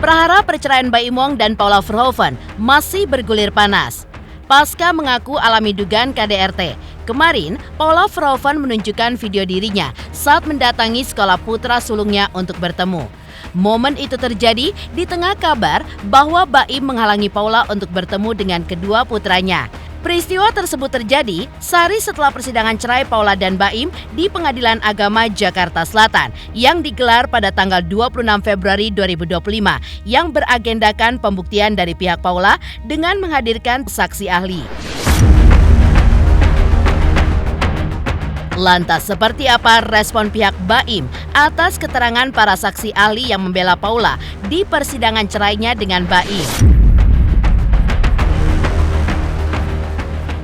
Prahara perceraian Baim Wong dan Paula Verhoeven masih bergulir panas. Pasca mengaku alami dugaan KDRT. Kemarin, Paula Verhoeven menunjukkan video dirinya saat mendatangi sekolah putra sulungnya untuk bertemu. Momen itu terjadi di tengah kabar bahwa Baim menghalangi Paula untuk bertemu dengan kedua putranya. Peristiwa tersebut terjadi sehari setelah persidangan cerai Paula dan Baim di Pengadilan Agama Jakarta Selatan yang digelar pada tanggal 26 Februari 2025 yang beragendakan pembuktian dari pihak Paula dengan menghadirkan saksi ahli. Lantas seperti apa respon pihak Baim atas keterangan para saksi ahli yang membela Paula di persidangan cerainya dengan Baim?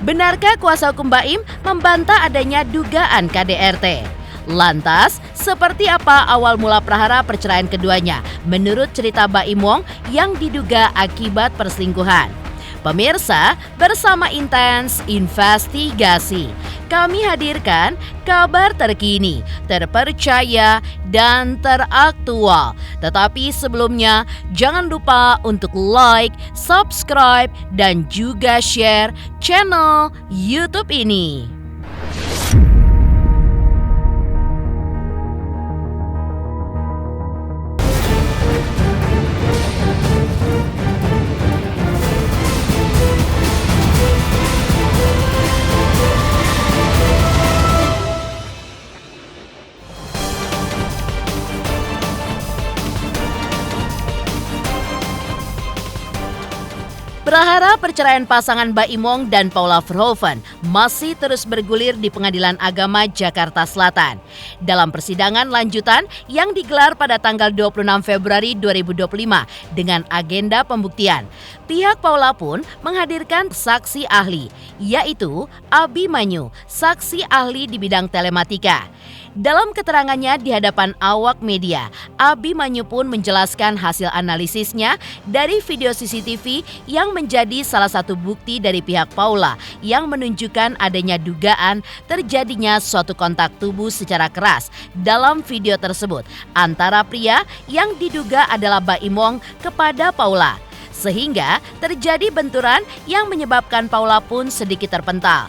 Benarkah kuasa hukum Baim membantah adanya dugaan KDRT? Lantas, seperti apa awal mula prahara perceraian keduanya menurut cerita Baim Wong yang diduga akibat perselingkuhan? Pemirsa, bersama Intens Investigasi, kami hadirkan kabar terkini, terpercaya, dan teraktual. Tetapi sebelumnya, jangan lupa untuk like, subscribe, dan juga share channel YouTube ini. Prahara perceraian pasangan Baim Wong dan Paula Verhoeven masih terus bergulir di Pengadilan Agama Jakarta Selatan. Dalam persidangan lanjutan yang digelar pada tanggal 26 Februari 2025 dengan agenda pembuktian, pihak Paula pun menghadirkan saksi ahli, yaitu Abimanyu, saksi ahli di bidang telematika. Dalam keterangannya di hadapan awak media, Abimanyu pun menjelaskan hasil analisisnya dari video CCTV yang menjadi salah satu bukti dari pihak Paula yang menunjukkan adanya dugaan terjadinya suatu kontak tubuh secara keras dalam video tersebut antara pria yang diduga adalah Baim Wong kepada Paula, sehingga terjadi benturan yang menyebabkan Paula pun sedikit terpental.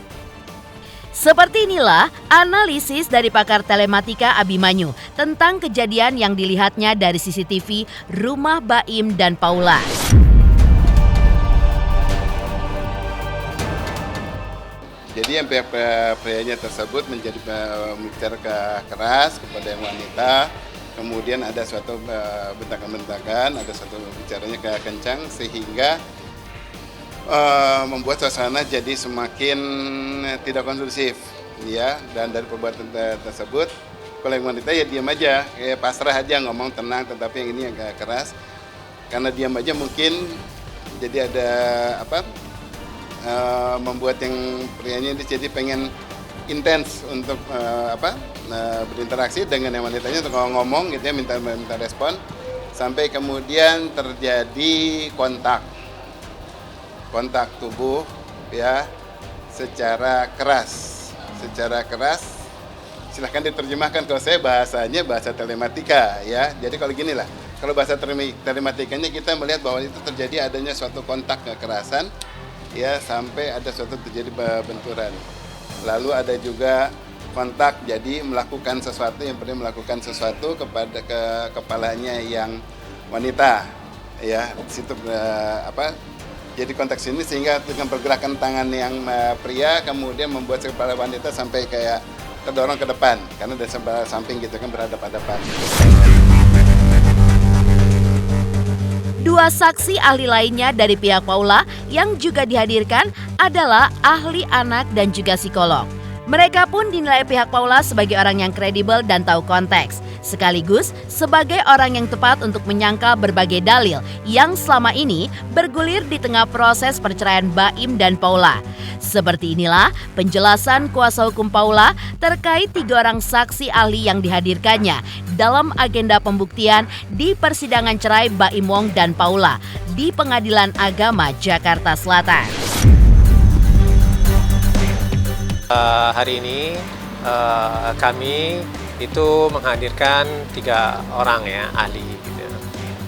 Seperti inilah analisis dari pakar telematika Abimanyu tentang kejadian yang dilihatnya dari CCTV rumah Baim dan Paula. Jadi yang prianya tersebut menjadi bicara keras kepada yang wanita, kemudian ada suatu bentakan-bentakan, ada suatu bicaranya kencang sehingga membuat suasana jadi semakin tidak kondusif, ya. Dan dari perbuatan tersebut, kalau yang wanita ya diam aja, kayak pasrah aja, ngomong tenang. Tetapi yang ini yang agak keras, karena diam aja mungkin jadi ada membuat yang prianya ini jadi pengen intens untuk berinteraksi dengan yang wanitanya untuk ngomong, gitu ya, minta respon, sampai kemudian terjadi kontak tubuh, ya, secara keras. Silahkan diterjemahkan, kalau saya bahasanya bahasa telematika, ya. Jadi kalau gini lah, kalau bahasa telematikanya kita melihat bahwa itu terjadi adanya suatu kontak kekerasan, ya, sampai ada suatu terjadi benturan. Lalu ada juga kontak jadi melakukan sesuatu, yang pernah melakukan sesuatu kepada kepalanya yang wanita, ya. Di situ jadi konteks ini sehingga dengan pergerakan tangan yang pria kemudian membuat kepala wanita sampai kayak terdorong ke depan karena dari sebelah samping gitu kan berhadapan-hadapan. Dua saksi ahli lainnya dari pihak Paula yang juga dihadirkan adalah ahli anak dan juga psikolog. Mereka pun dinilai pihak Paula sebagai orang yang kredibel dan tahu konteks, sekaligus sebagai orang yang tepat untuk menyangkal berbagai dalil yang selama ini bergulir di tengah proses perceraian Baim dan Paula. Seperti inilah penjelasan kuasa hukum Paula terkait 3 orang saksi ahli yang dihadirkannya dalam agenda pembuktian di persidangan cerai Baim Wong dan Paula di Pengadilan Agama Jakarta Selatan. Hari ini kami itu menghadirkan 3 orang ya ahli gitu.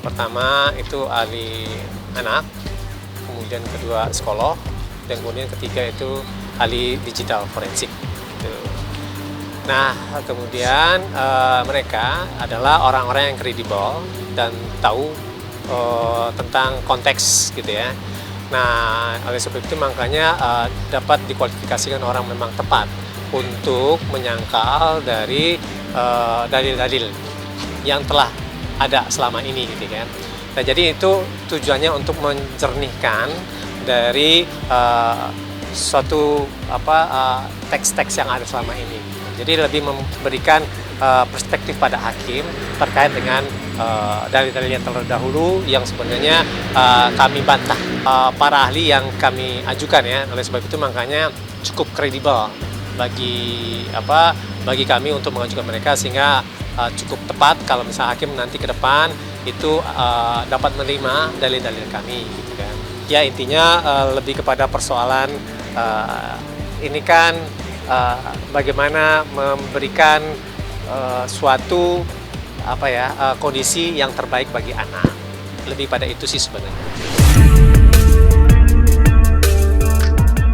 Pertama itu ahli anak, kemudian kedua psikolog, dan kemudian ketiga itu ahli digital forensik. Gitu. Nah, kemudian mereka adalah orang-orang yang kredibel dan tahu tentang konteks gitu ya. Nah, oleh sebab itu makanya dapat dikualifikasikan orang memang tepat untuk menyangkal dari dalil-dalil yang telah ada selama ini gitu kan. Nah, jadi itu tujuannya untuk menjernihkan dari suatu teks-teks yang ada selama ini. Jadi lebih memberikan perspektif pada hakim terkait dengan dalil-dalil yang terdahulu yang sebenarnya kami bantah. Para ahli yang kami ajukan ya, oleh sebab itu makanya cukup kredibel bagi kami untuk mengajukan mereka, sehingga cukup tepat kalau misalnya hakim nanti ke depan itu dapat menerima dalil-dalil kami gitu kan. Ya intinya lebih kepada persoalan ini kan bagaimana memberikan suatu kondisi yang terbaik bagi anak. Lebih pada itu sih sebenarnya.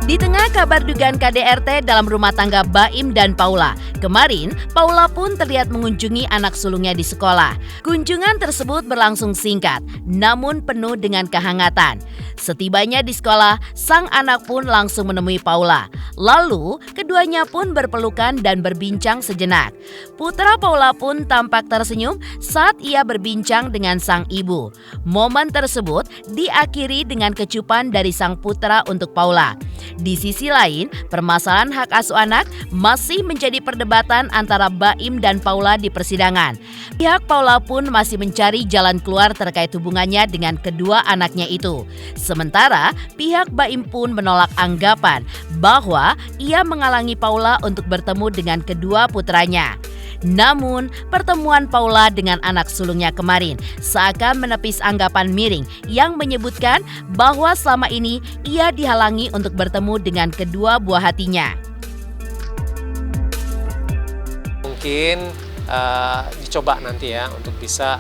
Di tengah kabar dugaan KDRT dalam rumah tangga Baim dan Paula, kemarin Paula pun terlihat mengunjungi anak sulungnya di sekolah. Kunjungan tersebut berlangsung singkat, namun penuh dengan kehangatan. Setibanya di sekolah, sang anak pun langsung menemui Paula. Lalu, keduanya pun berpelukan dan berbincang sejenak. Putra Paula pun tampak tersenyum saat ia berbincang dengan sang ibu. Momen tersebut diakhiri dengan kecupan dari sang putra untuk Paula. Di sisi lain, permasalahan hak asuh anak masih menjadi perdebatan antara Baim dan Paula di persidangan. Pihak Paula pun masih mencari jalan keluar terkait hubungannya dengan kedua anaknya itu. Sementara, pihak Baim pun menolak anggapan bahwa ia menghalangi Paula untuk bertemu dengan kedua putranya. Namun, pertemuan Paula dengan anak sulungnya kemarin seakan menepis anggapan miring yang menyebutkan bahwa selama ini ia dihalangi untuk bertemu dengan kedua buah hatinya. Mungkin dicoba nanti ya untuk bisa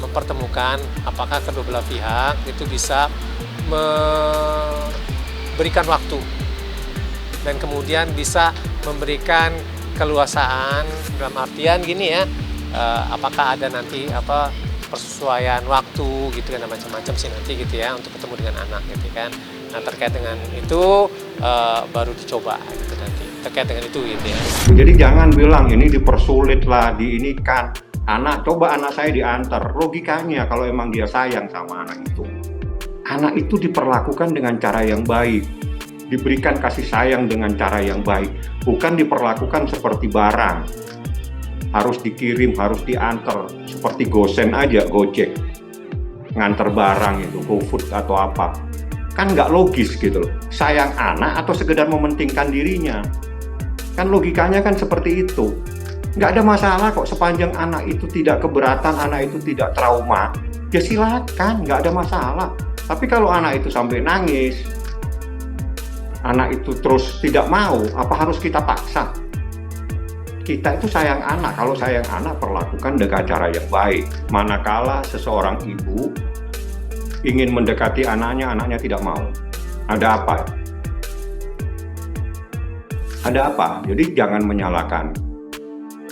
mempertemukan apakah kedua belah pihak itu bisa memberikan waktu dan kemudian bisa memberikan keluasaan dalam artian gini ya, apakah ada nanti persesuaian waktu gitu kan, macam-macam sih nanti gitu ya untuk ketemu dengan anak gitu kan. Nah terkait dengan itu baru dicoba gitu nanti terkait dengan itu gitu ya. Jadi jangan bilang ini dipersulit lah, diinikan anak, coba anak saya diantar. Logikanya kalau emang dia sayang sama anak itu diperlakukan dengan cara yang baik, diberikan kasih sayang dengan cara yang baik, bukan diperlakukan seperti barang, harus dikirim, harus diantar, seperti gosen aja, Gojek, nganter barang itu, GoFood atau apa, kan nggak logis gitu loh. Sayang anak atau sekedar mementingkan dirinya, kan logikanya kan seperti itu. Nggak ada masalah kok sepanjang anak itu tidak keberatan, anak itu tidak trauma, ya silakan, nggak ada masalah. Tapi kalau anak itu sampai nangis, anak itu terus tidak mau, apa harus kita paksa? Kita itu sayang anak, kalau sayang anak perlakukan dengan cara yang baik. Manakala seseorang ibu ingin mendekati anaknya, anaknya tidak mau. Ada apa? Ada apa? Jadi jangan menyalahkan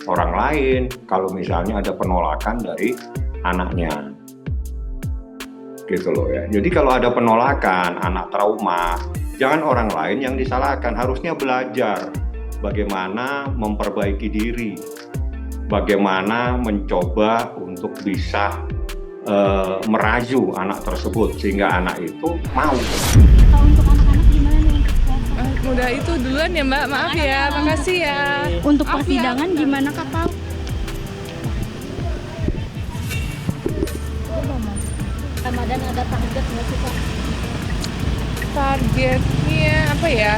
orang lain kalau misalnya ada penolakan dari anaknya. Gitu loh ya. Jadi kalau ada penolakan, anak trauma, jangan orang lain yang disalahkan, harusnya belajar bagaimana memperbaiki diri, bagaimana mencoba untuk bisa merayu anak tersebut sehingga anak itu mau. Untuk anak-anak gimana nih? Udah itu duluan ya Mbak, maaf ya, makasih ya. Untuk persidangan gimana Kak Pau? Ramadan ada target nggak sih Kak? Targetnya apa ya?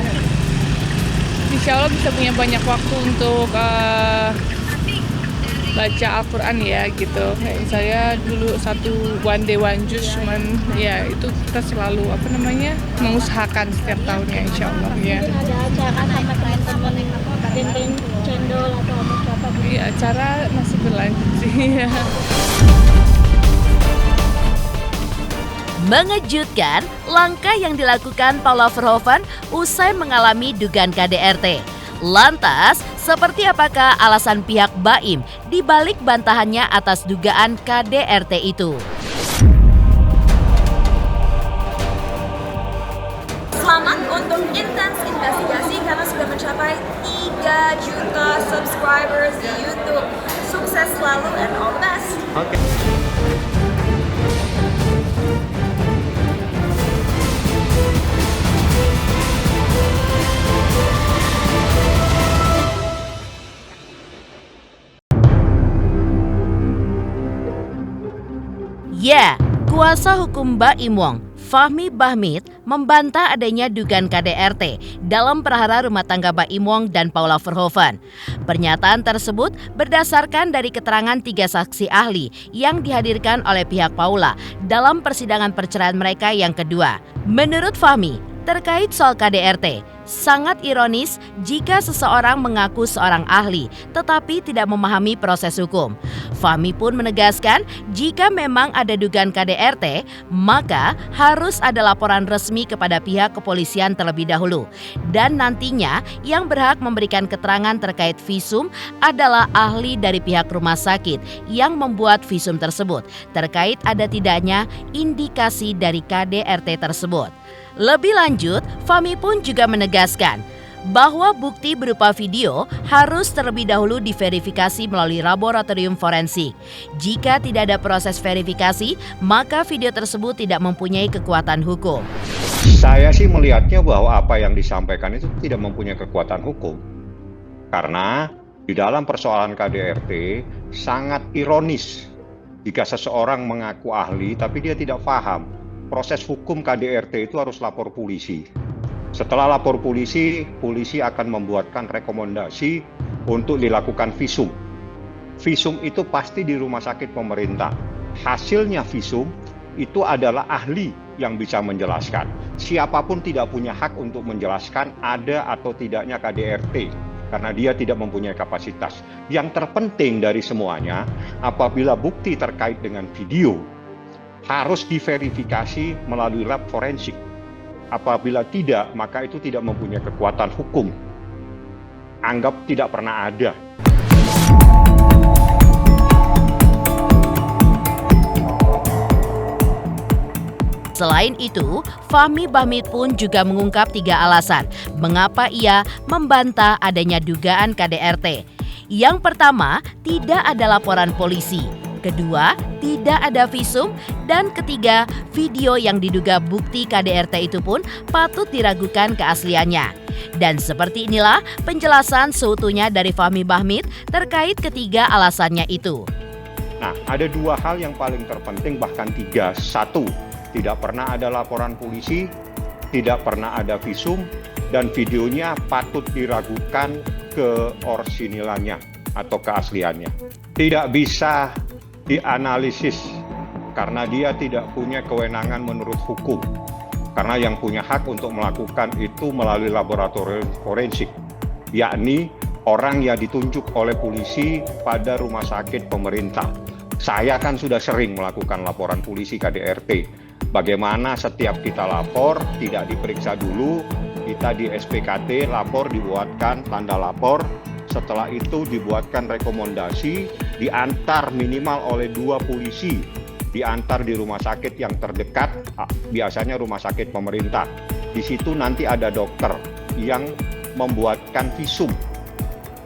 Insya Allah bisa punya banyak waktu untuk baca Al-Quran ya gitu. Kayak saya dulu one day one juz, cuman ya itu kita selalu mengusahakan setiap tahunnya insya Allah ya. Ada acara sama teman-teman dendeng cendol atau apa? Iya, acara masih berlanjut sih ya. Mengejutkan, langkah yang dilakukan Paula Verhoeven usai mengalami dugaan KDRT. Lantas, seperti apakah alasan pihak BAIM di balik bantahannya atas dugaan KDRT itu? Selamat untuk Intens Investigasi karena sudah mencapai 3 juta subscribers di YouTube. Sukses selalu and all the best. Oke. Ya, kuasa hukum BAIM Wong, Fahmi Bahmid, membantah adanya dugaan KDRT dalam perkara rumah tangga BAIM Wong dan Paula Verhoeven. Pernyataan tersebut berdasarkan dari keterangan 3 saksi ahli yang dihadirkan oleh pihak Paula dalam persidangan perceraian mereka yang kedua. Menurut Fahmi, terkait soal KDRT, sangat ironis jika seseorang mengaku seorang ahli tetapi tidak memahami proses hukum. Fahmi pun menegaskan jika memang ada dugaan KDRT, maka harus ada laporan resmi kepada pihak kepolisian terlebih dahulu. Dan nantinya yang berhak memberikan keterangan terkait visum adalah ahli dari pihak rumah sakit yang membuat visum tersebut terkait ada tidaknya indikasi dari KDRT tersebut. Lebih lanjut, Fahmi pun juga menegaskan bahwa bukti berupa video harus terlebih dahulu diverifikasi melalui laboratorium forensik. Jika tidak ada proses verifikasi, maka video tersebut tidak mempunyai kekuatan hukum. Saya sih melihatnya bahwa apa yang disampaikan itu tidak mempunyai kekuatan hukum. Karena di dalam persoalan KDRT sangat ironis jika seseorang mengaku ahli tapi dia tidak paham. Proses hukum KDRT itu harus lapor polisi. Setelah lapor polisi, polisi akan membuatkan rekomendasi untuk dilakukan visum. Visum itu pasti di rumah sakit pemerintah. Hasilnya visum itu adalah ahli yang bisa menjelaskan. Siapapun tidak punya hak untuk menjelaskan ada atau tidaknya KDRT karena dia tidak mempunyai kapasitas. Yang terpenting dari semuanya, apabila bukti terkait dengan video harus diverifikasi melalui lab forensik. Apabila tidak, maka itu tidak mempunyai kekuatan hukum. Anggap tidak pernah ada. Selain itu, Fahmi Bahmid pun juga mengungkap 3 alasan mengapa ia membantah adanya dugaan KDRT. Yang pertama, tidak ada laporan polisi. Kedua, tidak ada visum. Dan ketiga, video yang diduga bukti KDRT itu pun patut diragukan keasliannya. Dan seperti inilah penjelasan seutuhnya dari Fahmi Bahmid terkait ketiga alasannya itu. Nah, ada 2 hal yang paling terpenting, bahkan 3. 1, tidak pernah ada laporan polisi, tidak pernah ada visum, dan videonya patut diragukan keorsinilannya atau keasliannya. Tidak bisa dianalisis karena dia tidak punya kewenangan menurut hukum. Karena yang punya hak untuk melakukan itu melalui laboratorium forensik, yakni orang yang ditunjuk oleh polisi pada rumah sakit pemerintah. Saya kan sudah sering melakukan laporan polisi KDRT. Bagaimana setiap kita lapor tidak diperiksa dulu, kita di SPKT lapor dibuatkan tanda lapor. Setelah itu dibuatkan rekomendasi, diantar minimal oleh 2 polisi, diantar di rumah sakit yang terdekat, biasanya rumah sakit pemerintah. Di situ nanti ada dokter yang membuatkan visum.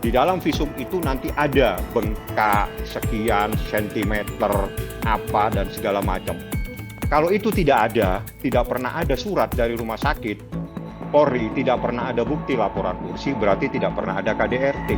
Di dalam visum itu nanti ada bengkak sekian sentimeter, apa dan segala macam. Kalau itu tidak ada, tidak pernah ada surat dari rumah sakit Polri, tidak pernah ada bukti laporan polisi, berarti tidak pernah ada KDRT.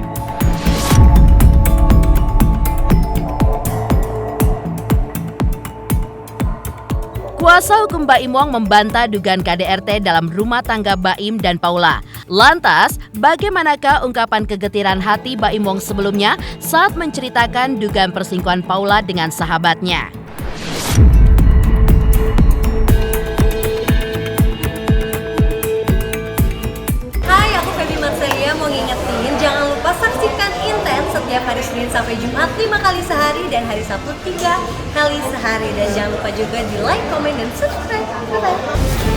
Kuasa hukum BAIM Wong membantah dugaan KDRT dalam rumah tangga BAIM dan Paula. Lantas, bagaimanakah ungkapan kegetiran hati BAIM Wong sebelumnya saat menceritakan dugaan perselingkuhan Paula dengan sahabatnya? Saya mau ngingetin, jangan lupa saksikan Intens setiap hari Senin sampai Jumat 5 kali sehari dan hari Sabtu 3 kali sehari. Dan jangan lupa juga di like, komen, dan subscribe. Bye-bye.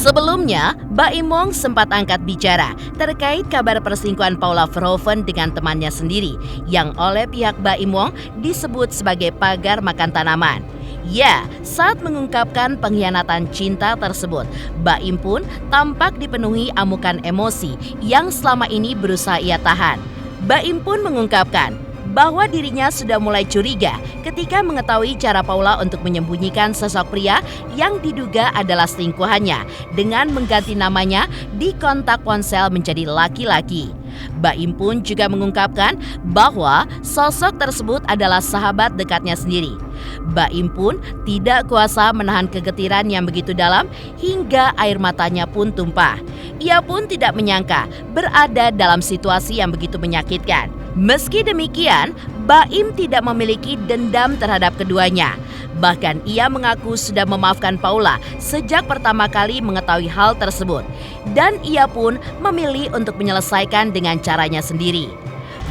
Sebelumnya, Baim Wong sempat angkat bicara terkait kabar perselingkuhan Paula Verhoeven dengan temannya sendiri yang oleh pihak Baim Wong disebut sebagai pagar makan tanaman. Ya, saat mengungkapkan pengkhianatan cinta tersebut, Baim pun tampak dipenuhi amukan emosi yang selama ini berusaha ia tahan. Baim pun mengungkapkan bahwa dirinya sudah mulai curiga ketika mengetahui cara Paula untuk menyembunyikan sosok pria yang diduga adalah selingkuhannya dengan mengganti namanya di kontak ponsel menjadi laki-laki. Baim pun juga mengungkapkan bahwa sosok tersebut adalah sahabat dekatnya sendiri. Baim pun tidak kuasa menahan kegetiran yang begitu dalam hingga air matanya pun tumpah. Ia pun tidak menyangka berada dalam situasi yang begitu menyakitkan. Meski demikian, Baim tidak memiliki dendam terhadap keduanya. Bahkan ia mengaku sudah memaafkan Paula sejak pertama kali mengetahui hal tersebut. Dan ia pun memilih untuk menyelesaikan dengan caranya sendiri.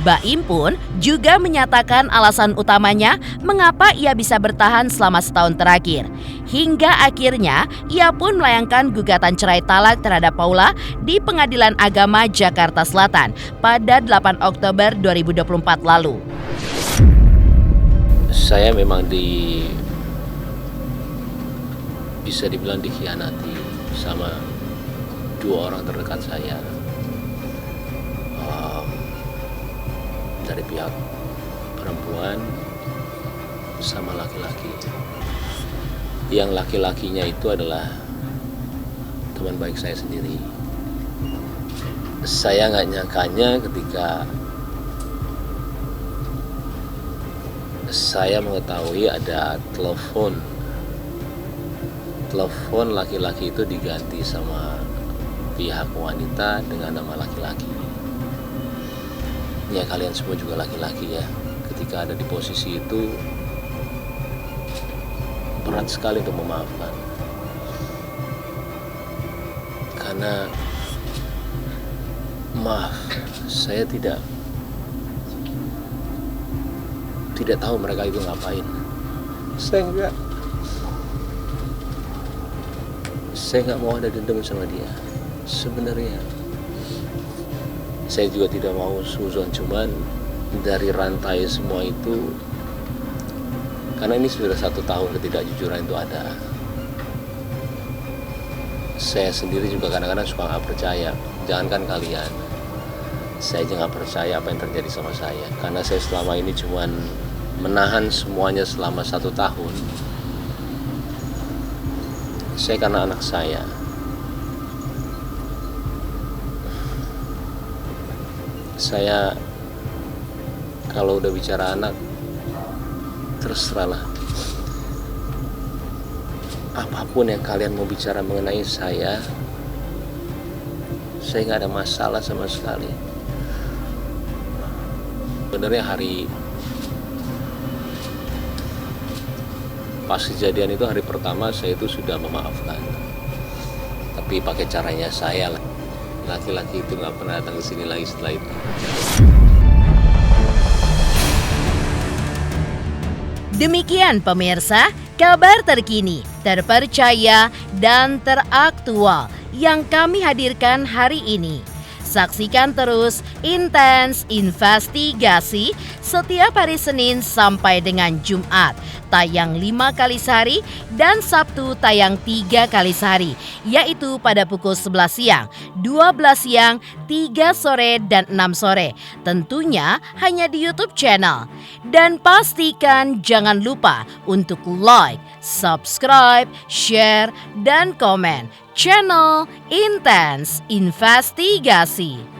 Baim pun juga menyatakan alasan utamanya mengapa ia bisa bertahan selama setahun terakhir. Hingga akhirnya ia pun melayangkan gugatan cerai talak terhadap Paula di Pengadilan Agama Jakarta Selatan pada 8 Oktober 2024 lalu. Saya memang bisa dibilang dikhianati sama dua orang terdekat saya. Dari pihak perempuan sama laki-laki. Yang laki-lakinya itu adalah teman baik saya sendiri. Saya nggak nyangkanya ketika saya mengetahui ada telepon laki-laki itu diganti sama pihak wanita dengan nama laki-laki. Ya, kalian semua juga laki-laki ya. Ketika ada di posisi itu berat sekali untuk memaafkan. Karena maaf, saya tidak tahu mereka itu ngapain. Saya nggak mau ada dendam sama dia. Sebenarnya saya juga tidak mau suzon, cuman dari rantai semua itu, karena ini sudah 1 tahun ketidakjujuran itu ada. Saya sendiri juga kadang-kadang suka nggak percaya, jangankan kalian, saya aja nggak percaya apa yang terjadi sama saya, karena saya selama ini cuman menahan semuanya selama 1 tahun. Saya karena anak saya. Saya kalau udah bicara anak, terus teranglah. Apapun yang kalian mau bicara mengenai saya nggak ada masalah sama sekali. Sebenarnya pas kejadian itu hari pertama saya itu sudah memaafkan. Tapi pakai caranya saya lah. Laki-laki itu nggak pernah datang ke sini lagi setelah itu. Demikian pemirsa, kabar terkini, terpercaya, dan teraktual yang kami hadirkan hari ini. Saksikan terus Intens Investigasi setiap hari Senin sampai dengan Jumat, tayang 5 kali sehari dan Sabtu tayang 3 kali sehari, yaitu pada pukul 11 siang, 12 siang, 3 sore, dan 6 sore. Tentunya hanya di YouTube channel. Dan pastikan jangan lupa untuk like, subscribe, share, dan komen channel Intens Investigasi.